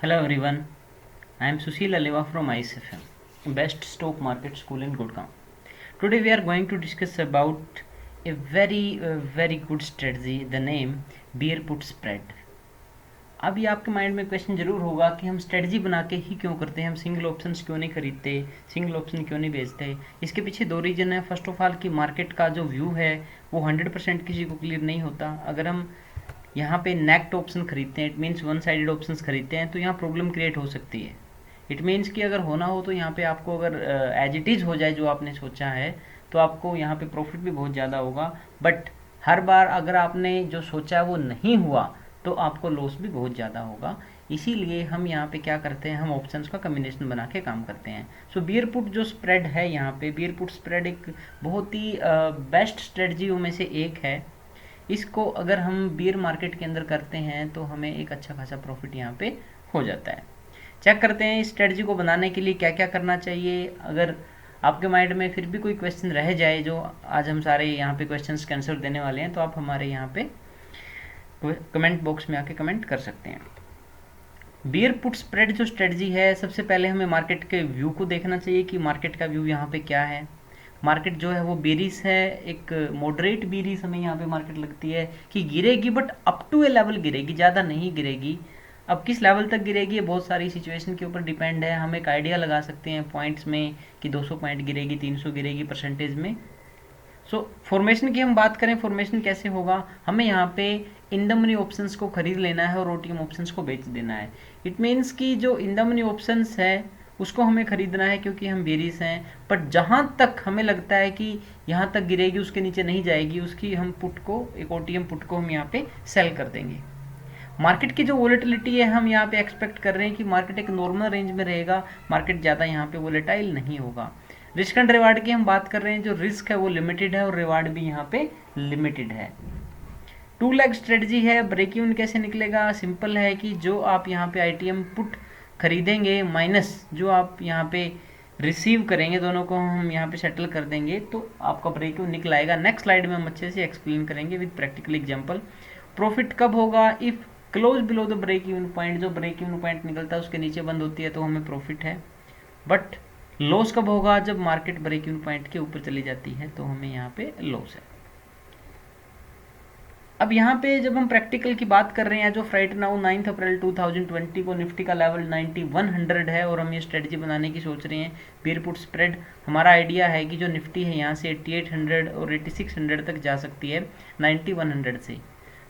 Hello everyone, I am Sushil Aleva from ISFM, Best Stock Market School in Gurgaon. Today we are going to discuss about a very good strategy, the name Bear Put Spread. अभी आपके mind में question जरूर होगा कि हम strategy बना के ही क्यों करते हैं, हम सिंगल ऑप्शंस क्यों नहीं खरीदते, सिंगल ऑप्शन क्यों नहीं बेचते। इसके पीछे दो रीजन है। फर्स्ट ऑफ ऑल कि मार्केट का जो व्यू है वो 100% किसी को क्लियर नहीं होता। अगर हम यहाँ पे नेक्ट ऑप्शन खरीदते हैं, it means one sided options खरीदते हैं, तो यहाँ प्रॉब्लम क्रिएट हो सकती है। इट मीन्स कि अगर होना हो तो यहाँ पे आपको अगर एज इट इज़ हो जाए जो आपने सोचा है तो आपको यहाँ पे प्रॉफिट भी बहुत ज़्यादा होगा। बट हर बार अगर आपने जो सोचा है वो नहीं हुआ तो आपको लॉस भी बहुत ज़्यादा होगा। इसीलिए हम यहाँ पे क्या करते हैं, हम ऑप्शंस का कम्बिनेशन बना के काम करते हैं। सो बियर पुट जो स्प्रेड है, यहाँ पे बियर पुट स्प्रेड एक बहुत ही बेस्ट स्ट्रेटजियों में से एक है। इसको अगर हम बियर मार्केट के अंदर करते हैं तो हमें एक अच्छा खासा प्रॉफिट यहाँ पे हो जाता है। चेक करते हैं इस स्ट्रेटजी को बनाने के लिए क्या क्या करना चाहिए। अगर आपके माइंड में फिर भी कोई क्वेश्चन रह जाए, जो आज हम सारे यहाँ पे क्वेश्चंस के आंसर देने वाले हैं, तो आप हमारे यहाँ पे कमेंट बॉक्स में आके कमेंट कर सकते हैं। बियर पुट स्प्रेड जो स्ट्रेटजी है, सबसे पहले हमें मार्केट के व्यू को देखना चाहिए कि मार्केट का व्यू यहाँ पे क्या है। मार्केट जो है वो बेरिस है, एक मॉडरेट बेरिस हमें यहाँ पे मार्केट लगती है कि गिरेगी, but up to a level गिरेगी, ज़्यादा नहीं गिरेगी। अब किस लेवल तक गिरेगी ये बहुत सारी सिचुएशन के ऊपर डिपेंड है। हम एक आइडिया लगा सकते हैं पॉइंट्स में कि 200 पॉइंट गिरेगी, 300 गिरेगी परसेंटेज में। सो फॉर्मेशन की हम बात करें, फॉर्मेशन कैसे होगा, हमें यहाँ पे इन द मनी ऑप्शंस को खरीद लेना है और ओटीएम ऑप्शंस को बेच देना है। इट मीन्स कि जो इन द मनी ऑप्शंस है उसको हमें खरीदना है क्योंकि हम बेरिस हैं, बट जहाँ तक हमें लगता है कि यहाँ तक गिरेगी, उसके नीचे नहीं जाएगी, उसकी हम पुट को, एक ओटीएम पुट को हम यहाँ पे सेल कर देंगे। मार्केट की जो वोलेटिलिटी है हम यहाँ पे एक्सपेक्ट कर रहे हैं कि मार्केट एक नॉर्मल रेंज में रहेगा, मार्केट ज़्यादा यहाँ पे वोलेटाइल नहीं होगा। रिस्क एंड रिवार्ड की हम बात कर रहे हैं, जो रिस्क है वो लिमिटेड है और रिवार्ड भी यहाँ पे लिमिटेड है। 2 लेग स्ट्रेटजी है। ब्रेक इवन कैसे निकलेगा, सिंपल है कि जो आप यहाँ पे आईटीएम पुट खरीदेंगे माइनस जो आप यहाँ पे रिसीव करेंगे, दोनों को हम यहाँ पे सेटल कर देंगे तो आपका ब्रेक इवन निकल आएगा। नेक्स्ट स्लाइड में हम अच्छे से एक्सप्लेन करेंगे विद प्रैक्टिकल एग्जांपल। प्रॉफिट कब होगा, if close below the break even point, जो ब्रेक इवन पॉइंट निकलता है उसके नीचे बंद होती है तो हमें प्रॉफिट है। बट लॉस कब होगा, जब मार्केट ब्रेक इवन पॉइंट के ऊपर चली जाती है तो हमें यहाँ पे लॉस है। अब यहाँ पे जब हम प्रैक्टिकल की बात कर रहे हैं, जो राइट नाउ 9 अप्रैल 2020 को निफ्टी का लेवल 9100 है और हम ये स्ट्रेटजी बनाने की सोच रहे हैं बियर पुट स्प्रेड। हमारा आइडिया है कि जो निफ्टी है यहाँ से 8800 और 8600 तक जा सकती है 9100 से।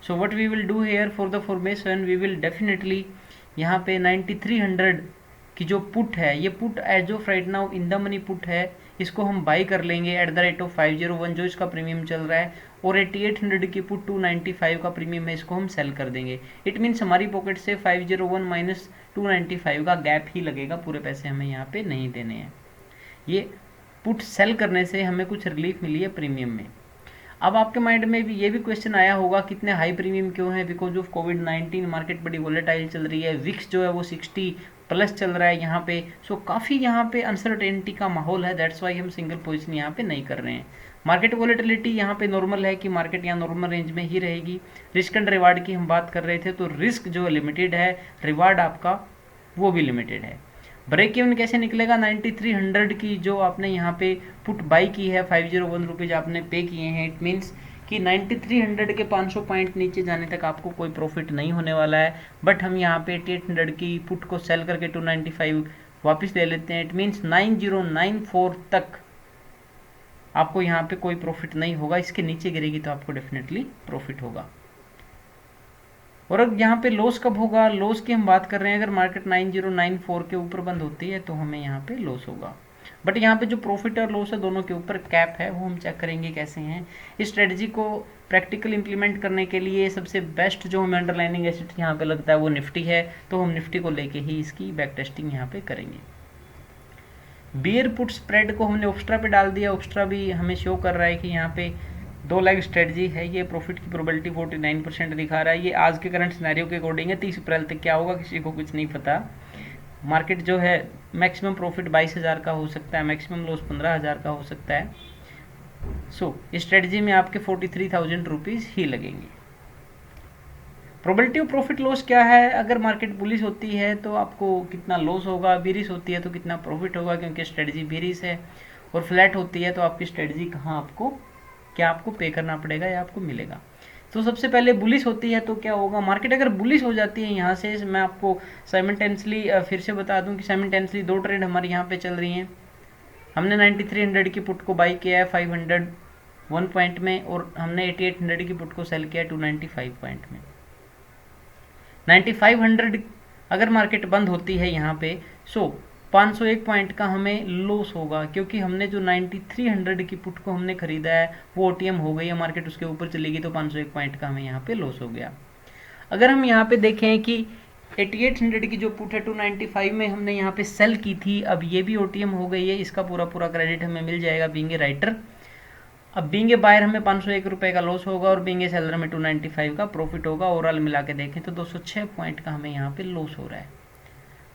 So what we will do here for the formation, we will definitely यहाँ पे 9300 की जो पुट है, ये put as of right now in the money put है, इसको हम बाई कर लेंगे एट द रेट ऑफ 501 जो इसका प्रीमियम चल रहा है, और 8800 की पुट 295 का प्रीमियम है, इसको हम सेल कर देंगे। इट मीन्स हमारी पॉकेट से 501 माइनस 295 का गैप ही लगेगा, पूरे पैसे हमें यहाँ पे नहीं देने हैं। ये पुट सेल करने से हमें कुछ रिलीफ मिली है प्रीमियम में। अब आपके माइंड में भी ये भी क्वेश्चन आया होगा कितने हाई प्रीमियम क्यों है, बिकॉज ऑफ कोविड-19 मार्केट बड़ी वोलेटाइल चल रही है, विक्स जो है वो 60 प्लस चल रहा है यहाँ पे। सो काफ़ी यहाँ पे अनसर्टेनिटी का माहौल है, दैट्स वाई हम सिंगल पोजीशन यहाँ पे नहीं कर रहे हैं। मार्केट वोलेटिलिटी यहाँ पे नॉर्मल है कि मार्केट यहाँ नॉर्मल रेंज में ही रहेगी। रिस्क एंड रिवार्ड की हम बात कर रहे थे, तो रिस्क जो लिमिटेड है, रिवार्ड आपका वो भी लिमिटेड है। ब्रेक इवन कैसे निकलेगा, 9300 की जो आपने यहाँ पे पुट बाई की है, 501 रुपीज़ आपने पे किए हैं, इट मीन्स कि 9300 के 500 पॉइंट नीचे जाने तक आपको कोई प्रॉफिट नहीं होने वाला है। बट हम यहाँ पे 8800 की पुट को सेल करके 295 वापस ले लेते हैं, इट मीन्स 9094 तक आपको यहाँ पे कोई प्रॉफिट नहीं होगा। इसके नीचे गिरेगी तो आपको डेफिनेटली प्रॉफिट होगा। और अब यहाँ पे लॉस कब होगा, लॉस की हम बात कर रहे हैं, अगर मार्केट 9094 के ऊपर बंद होती है तो हमें यहाँ पे लॉस होगा। बट यहाँ पे जो प्रॉफिट और लॉस है दोनों के ऊपर कैप है, वो हम चेक करेंगे कैसे हैं। इस स्ट्रेटजी को प्रैक्टिकल इंप्लीमेंट करने के लिए सबसे बेस्ट जो हमें अंडरलाइनिंग एसेट यहाँ पे लगता है वो निफ्टी है, तो हम निफ्टी को लेके ही इसकी बैक टेस्टिंग यहाँ पे करेंगे। बियर पुट स्प्रेड को हमने ऑब्स्ट्रा पे डाल दिया, ऑब्स्ट्रा भी हमें शो कर रहा है कि यहाँ पे 2 लेग स्ट्रेटजी है, ये प्रॉफिट की प्रोबेबिलिटी 49% दिखा रहा है। ये आज के करंट सिनेरियो के अकॉर्डिंग है, 30 अप्रैल तक क्या होगा किसी को कुछ नहीं पता। मार्केट जो है मैक्सिमम प्रॉफिट 22,000 का हो सकता है, मैक्सिमम लॉस 15,000 का हो सकता है। सो इस स्ट्रेटजी में आपके 43,000 रुपीज़ ही लगेंगे। प्रोबेबिलिटी ऑफ प्रॉफिट लॉस क्या है, अगर मार्केट बुलिश होती है तो आपको कितना लॉस होगा, बेरिश होती है तो कितना प्रॉफिट होगा, क्योंकि स्ट्रेटजी बेरिश है, और फ्लैट होती है तो आपकी स्ट्रेटजी कहाँ आपको क्या आपको पे करना पड़ेगा या आपको मिलेगा। तो सबसे पहले बुलिश होती है तो क्या होगा, मार्केट अगर बुलिश हो जाती है यहाँ से, मैं आपको साइमल्टेनियसली फिर से बता दूं कि साइमल्टेनियसली दो ट्रेड हमारी यहाँ पे चल रही हैं। हमने 9300 की पुट को बाई किया है 501 पॉइंट में, और हमने 8800 की पुट को सेल किया है 295 पॉइंट में। 9500 अगर मार्केट बंद होती है यहाँ पे, सो 501 पॉइंट का हमें लॉस होगा, क्योंकि हमने जो 9300 की पुट को हमने खरीदा है वो ओटीएम हो गई है, मार्केट उसके ऊपर चलेगी तो 501 पॉइंट का हमें यहाँ पे लॉस हो गया। अगर हम यहाँ पे देखें कि 8800 की जो पुट है 295 में हमने यहाँ पे सेल की थी, अब ये भी ओटीएम हो गई है, इसका पूरा पूरा क्रेडिट हमें मिल जाएगा बीइंग ए राइटर। अब बीइंग ए बायर हमें 501 रुपये का लॉस होगा और बीइंग ए सेलर में 295 का प्रॉफिट होगा। ओवरऑल मिला के देखें तो 206 पॉइंट का हमें यहाँ पे लॉस हो रहा है,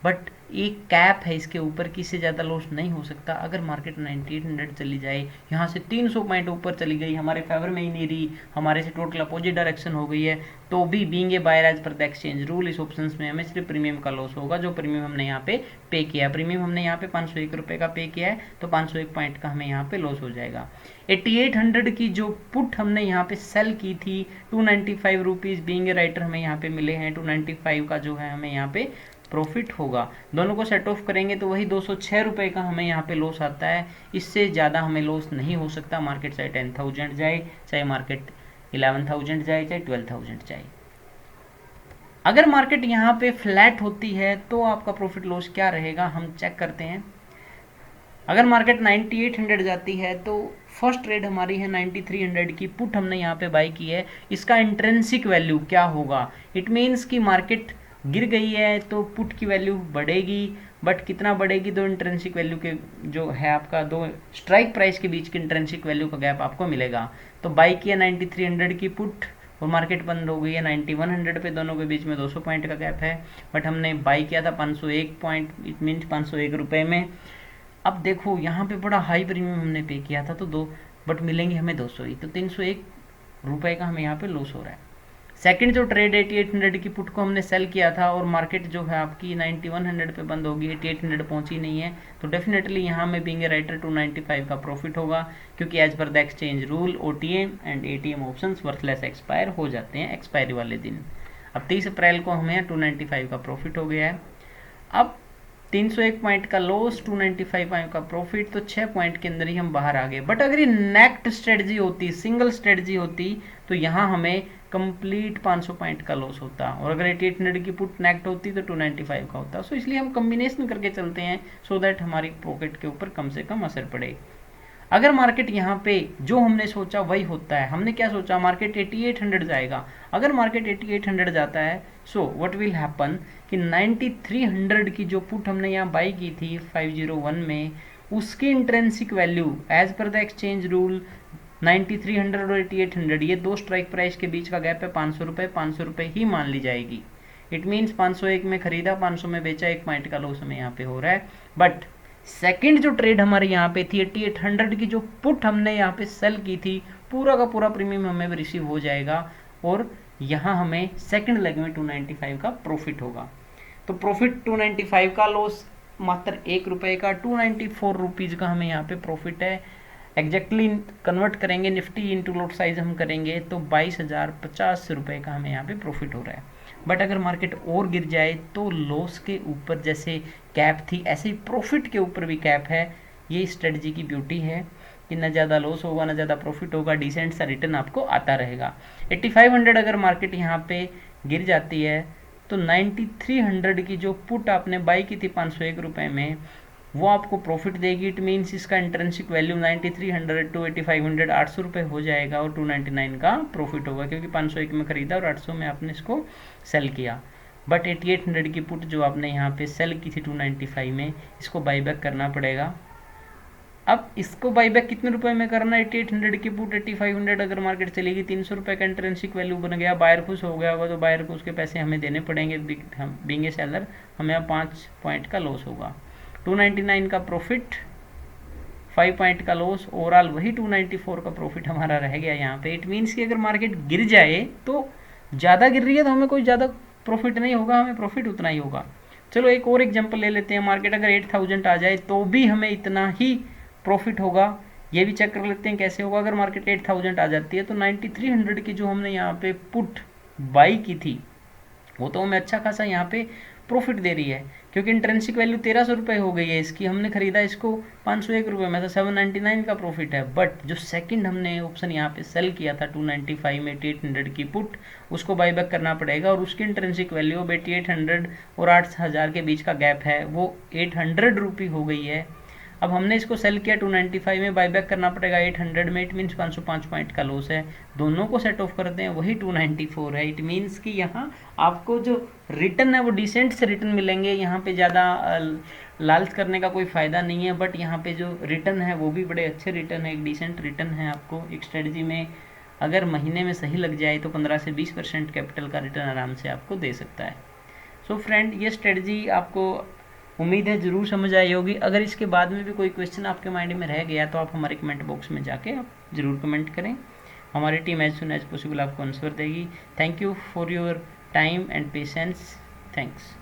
बट एक कैप है इसके ऊपर कि इससे ज़्यादा लॉस नहीं हो सकता। अगर मार्केट 9800 चली जाए, यहाँ से 300 पॉइंट ऊपर चली गई, हमारे फेवर में ही नहीं रही, हमारे से टोटल अपोजिट डायरेक्शन हो गई है, तो भी being a buyer as per the exchange rule इस ऑप्शंस में हमें सिर्फ प्रीमियम का लॉस होगा, जो प्रीमियम हमने यहाँ पे पे किया। प्रीमियम हमने यहाँ पे 501 रुपये का पे किया है, तो 501 पॉइंट का हमें यहाँ पे लॉस हो जाएगा। 8800 की जो पुट हमने यहाँ पे सेल की थी 295 रुपीज़, बीइंग ए राइटर हमें यहाँ पे मिले हैं 295 का जो है हमें यहाँ पे प्रॉफिट होगा। दोनों को सेट ऑफ करेंगे तो वही 206 रुपये का हमें यहाँ पे लॉस आता है, इससे ज़्यादा हमें लॉस नहीं हो सकता। मार्केट चाहे 10,000 जाए, चाहे मार्केट 11,000 जाए, चाहे 12,000 जाए। अगर मार्केट यहाँ पे फ्लैट होती है तो आपका प्रॉफिट लॉस क्या रहेगा, हम चेक करते हैं। अगर मार्केट 9800 जाती है तो फर्स्ट ट्रेड हमारी है 9300 की पुट हमने यहाँ पे बाई की है, इसका इंट्रिंसिक वैल्यू क्या होगा। इट मीन्स कि मार्केट गिर गई है तो पुट की वैल्यू बढ़ेगी, बट कितना बढ़ेगी, दो इंट्रिंसिक वैल्यू के जो है आपका दो स्ट्राइक प्राइस के बीच की इंट्रिंसिक वैल्यू का गैप आपको मिलेगा। तो बाई किया 9300 की पुट और मार्केट बंद हो गई है 9100 पे, दोनों के बीच में 200 पॉइंट का गैप है, बट हमने बाई किया था 501 पॉइंट, इट मीन्स 501 रुपये में। अब देखो यहाँ पे बड़ा हाई प्रीमियम हमने पे किया था, तो बट मिलेंगे हमें 200 ही, तो 301 रुपये का हमें यहाँ पे लॉस हो रहा है। सेकंड जो ट्रेड 8800 की पुट को हमने सेल किया था और मार्केट जो है आपकी 9100 पे बंद होगी, 8800 पहुंची नहीं है, तो डेफिनेटली यहाँ में बीइंग ए राइटर 295 का प्रॉफिट होगा, क्योंकि as per the exchange rule OTM and ATM options worthless expire हो जाते हैं एक्सपायरी वाले दिन। अब 30 अप्रैल को हमें 295 का प्रॉफिट हो गया है। अब 301 पॉइंट का लॉस, 295 पॉइंट का प्रॉफिट, तो 6 पॉइंट के अंदर ही हम बाहर आ गए। बट अगर ये नेक्ट स्ट्रेटजी होती, सिंगल स्ट्रेटजी होती, तो यहाँ हमें कंप्लीट 500 पॉइंट का लॉस होता, और अगर 8800 की पुट नेक्ट होती तो 295 का होता। सो इसलिए हम कम्बिनेशन करके चलते हैं, सो दैट हमारी पॉकेट के ऊपर कम से कम असर पड़े। अगर मार्केट यहाँ पे जो हमने सोचा वही होता है, हमने क्या सोचा, मार्केट 8800 जाएगा, अगर मार्केट 8800 जाता है, सो व्हाट विल हैपन कि 9300 की जो पुट हमने यहाँ बाई की थी 501 में, उसकी intrinsic value as per the exchange rule 9300 और 8800, ये दो स्ट्राइक प्राइस के बीच का गैप है 500 रुपये, 500 रुपये ही मान ली जाएगी। इट मीन्स 501 में खरीदा, 500 में बेचा, 1 पॉइंट का लॉस हमें यहाँ पे हो रहा है। बट सेकंड जो ट्रेड हमारे यहाँ पे थी 8800 की जो पुट हमने यहाँ पे सेल की थी, पूरा का पूरा प्रीमियम हमें रिसीव हो जाएगा, और यहाँ हमें सेकंड लेग में 295 का प्रॉफिट होगा। तो प्रॉफिट 295 का, लॉस मात्र 1 रुपये का, 294 रुपीज़ का हमें यहाँ पे प्रॉफिट है। एग्जैक्टली कन्वर्ट करेंगे निफ्टी इंटू लॉट साइज हम करेंगे तो 22,050 रुपये का हमें यहाँ पे प्रॉफिट हो रहा है। बट अगर मार्केट और गिर जाए तो लॉस के ऊपर जैसे कैप थी, ऐसे ही प्रॉफिट के ऊपर भी कैप है। ये स्ट्रेटजी की ब्यूटी है कि ना ज़्यादा लॉस होगा ना ज़्यादा प्रॉफिट होगा, डिसेंट सा रिटर्न आपको आता रहेगा। 8500 अगर मार्केट यहाँ पे गिर जाती है तो 9300 की जो पुट आपने बाई की थी 501 रुपये में, वो आपको प्रॉफिट देगी। इट मीन्स इसका इंट्रिंसिक वैल्यू 9300 टू 8500 800 रुपये हो जाएगा, और 299 का प्रॉफिट होगा, क्योंकि 501 में खरीदा और 800 में आपने इसको सेल किया। बट 8800 की पुट जो आपने यहाँ पे सेल की थी 295 में, इसको बाईबैक करना पड़ेगा। अब इसको बाईबैक कितने रुपए में करना, 8800 की पुट 8500 अगर मार्केट चलेगी, 300 रुपये का इंट्रिंसिक वैल्यू बन गया, बायर खुश हो गया होगा, तो बायर को उसके पैसे हमें देने पड़ेंगे, बीइंग ए सेलर हमें यहाँ 5 पॉइंट का लॉस होगा। 299 का प्रॉफिट, 5 पॉइंट का लॉस, ओवरऑल वही 294 का प्रॉफिट हमारा रह गया यहाँ पे। इट मीन्स कि अगर मार्केट गिर जाए तो ज़्यादा गिर रही है तो हमें कोई ज़्यादा प्रॉफिट नहीं होगा, हमें प्रॉफिट उतना ही होगा। चलो एक और एग्जांपल ले लेते हैं, मार्केट अगर 8000 आ जाए तो भी हमें इतना ही प्रॉफिट होगा। ये भी चेक कर लेते हैं कैसे होगा। अगर मार्केट 8000 आ जाती है तो 9300 की जो हमने यहाँ पे पुट बाई की थी वो तो हमें अच्छा खासा यहाँ पे प्रॉफिट दे रही है, क्योंकि इंट्रेंसिक वैल्यू 1300 रुपये हो गई है इसकी। हमने खरीदा इसको 501 रुपये में, तो 799 का प्रॉफिट है। बट जो सेकंड हमने ऑप्शन यहाँ पे सेल किया था 295 में 8800 की पुट, उसको बाई बैक करना पड़ेगा, और उसकी इंट्रेंसिक वैल्यू अब 8800 और 8000 के बीच का गैप है, वो 800 रुपी हो गई है। अब हमने इसको सेल किया 295 में, बाई बैक करना पड़ेगा 800 में, इट मीन्स 505 पॉइंट का लॉस है। दोनों को सेट ऑफ करते हैं वही 294 है। इट मीन्स कि यहाँ आपको जो रिटर्न है वो डिसेंट से रिटर्न मिलेंगे, यहाँ पे ज़्यादा लालच करने का कोई फ़ायदा नहीं है। बट यहाँ पे जो रिटर्न है वो भी बड़े अच्छे रिटर्न है, एक डिसेंट रिटर्न है। आपको एक स्ट्रेटजी में अगर महीने में सही लग जाए तो 15 से 20% कैपिटल का रिटर्न आराम से आपको दे सकता है। सो फ्रेंड, ये स्ट्रेटजी आपको उम्मीद है ज़रूर समझ आई होगी। अगर इसके बाद में भी कोई क्वेश्चन आपके माइंड में रह गया तो आप हमारे कमेंट बॉक्स में जाके आप ज़रूर कमेंट करें, हमारी team as soon as possible आपको आंसर देगी। Thank you for your time and patience. Thanks.